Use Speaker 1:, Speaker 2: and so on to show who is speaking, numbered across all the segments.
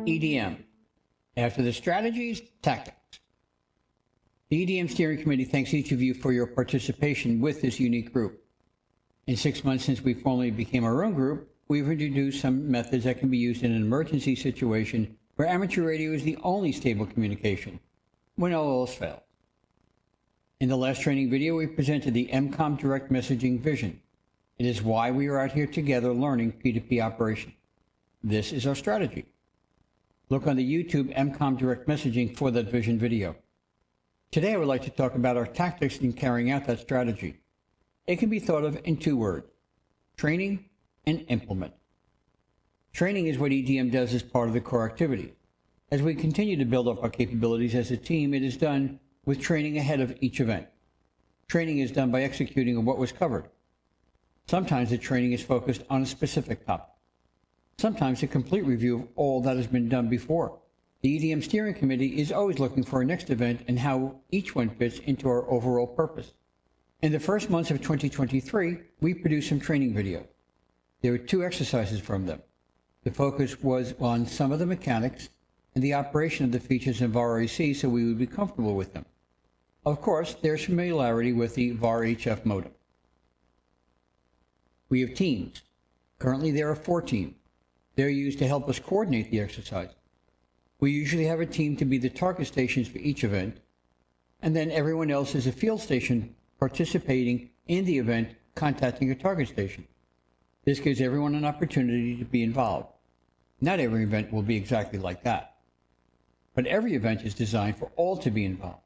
Speaker 1: EDM. After the strategies, tactics. The EDM Steering Committee thanks each of you for your participation with this unique group. In 6 months since we formally became our own group, we've introduced some methods that can be used in an emergency situation where amateur radio is the only stable communication, when all else fails. In the last training video, we presented the EMCOM direct messaging vision. It is why we are out here together learning P2P operation. This is our strategy. Look on the YouTube EMCOM direct messaging for that vision video. Today I would like to talk about our tactics in carrying out that strategy. It can be thought of in 2 words: training and implement. Training is what EDM does as part of the core activity. As we continue to build up our capabilities as a team, it is done with training ahead of each event. Training is done by executing on what was covered. Sometimes the training is focused on a specific topic. Sometimes a complete review of all that has been done before. The EDM Steering Committee is always looking for our next event and how each one fits into our overall purpose. In the first months of 2023, we produced some training videos. There were 2 exercises from them. The focus was on some of the mechanics and the operation of the features of VAR-AC so we would be comfortable with them. Of course, there's familiarity with the VAR-HF modem. We have teams. Currently there are 4 teams. They're used to help us coordinate the exercise. We usually have a team to be the target stations for each event, and then everyone else is a field station participating in the event, contacting a target station. This gives everyone an opportunity to be involved. Not every event will be exactly like that, but every event is designed for all to be involved.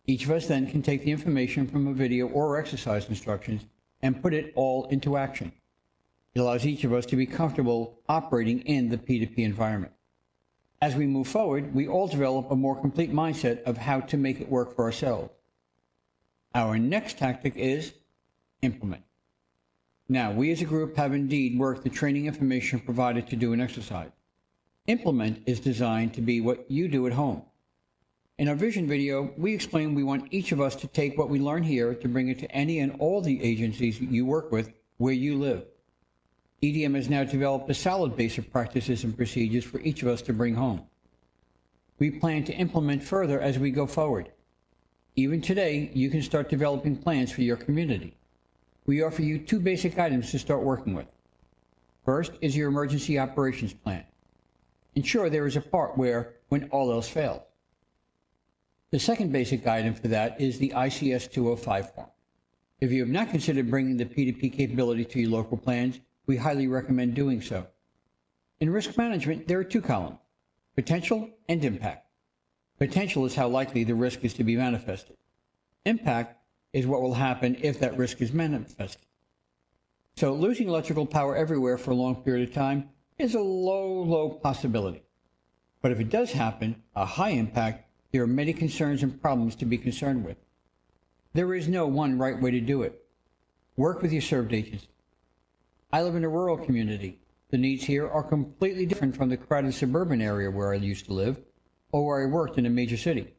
Speaker 1: Each of us then can take the information from a video or exercise instructions and put it all into action. It allows each of us to be comfortable operating in the P2P environment. As we move forward, we all develop a more complete mindset of how to make it work for ourselves. Our next tactic is implement. Now, we as a group have indeed worked the training information provided to do an exercise. Implement is designed to be what you do at home. In our vision video, we explain we want each of us to take what we learn here to bring it to any and all the agencies you work with where you live. EDM has now developed a solid base of practices and procedures for each of us to bring home. We plan to implement further as we go forward. Even today, you can start developing plans for your community. We offer you 2 basic items to start working with. First is your emergency operations plan. Ensure there is a part where, when all else fails. The second basic item for that is the ICS 205 form. If you have not considered bringing the P2P capability to your local plans, we highly recommend doing so. In risk management, there are 2 columns, potential and impact. Potential is how likely the risk is to be manifested. Impact is what will happen if that risk is manifested. So losing electrical power everywhere for a long period of time is a low possibility. But if it does happen, a high impact, there are many concerns and problems to be concerned with. There is no one right way to do it. Work with your served agency. I live in a rural community. The needs here are completely different from the crowded suburban area where I used to live or where I worked in a major city.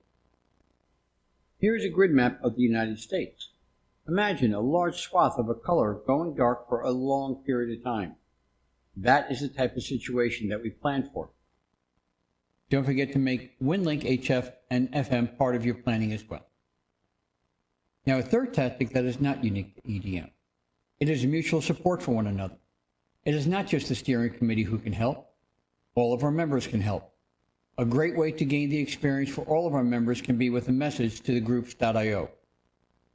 Speaker 1: Here is a grid map of the United States. Imagine a large swath of a color going dark for a long period of time. That is the type of situation that we planned for. Don't forget to make WinLink HF and FM part of your planning as well. Now, a third tactic that is not unique to EDM. It is mutual support for one another. It is not just the steering committee who can help. All of our members can help. A great way to gain the experience for all of our members can be with a message to the groups.io,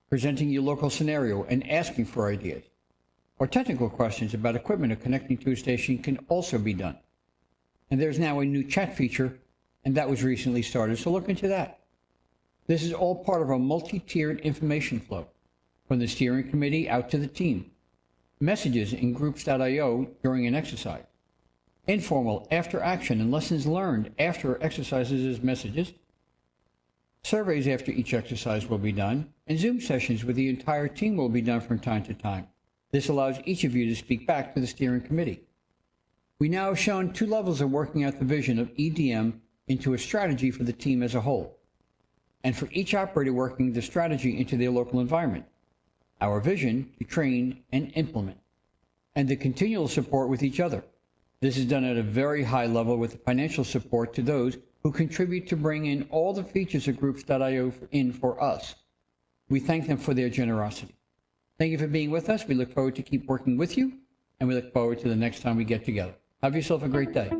Speaker 1: presenting your local scenario and asking for ideas. Or technical questions about equipment or connecting to a station can also be done. And there's now a new chat feature, and that was recently started, so look into that. This is all part of our multi-tiered information flow, from the steering committee out to the team. Messages in groups.io during an exercise. Informal after action and lessons learned after exercises as messages. Surveys after each exercise will be done, and Zoom sessions with the entire team will be done from time to time. This allows each of you to speak back to the steering committee. We now have shown 2 levels of working out the vision of EDM into a strategy for the team as a whole, and for each operator working the strategy into their local environment. Our vision to train and implement, and the continual support with each other. This is done at a very high level with financial support to those who contribute to bring in all the features of Groups.io in for us. We thank them for their generosity. Thank you for being with us. We look forward to keep working with you, and we look forward to the next time we get together. Have yourself a great day.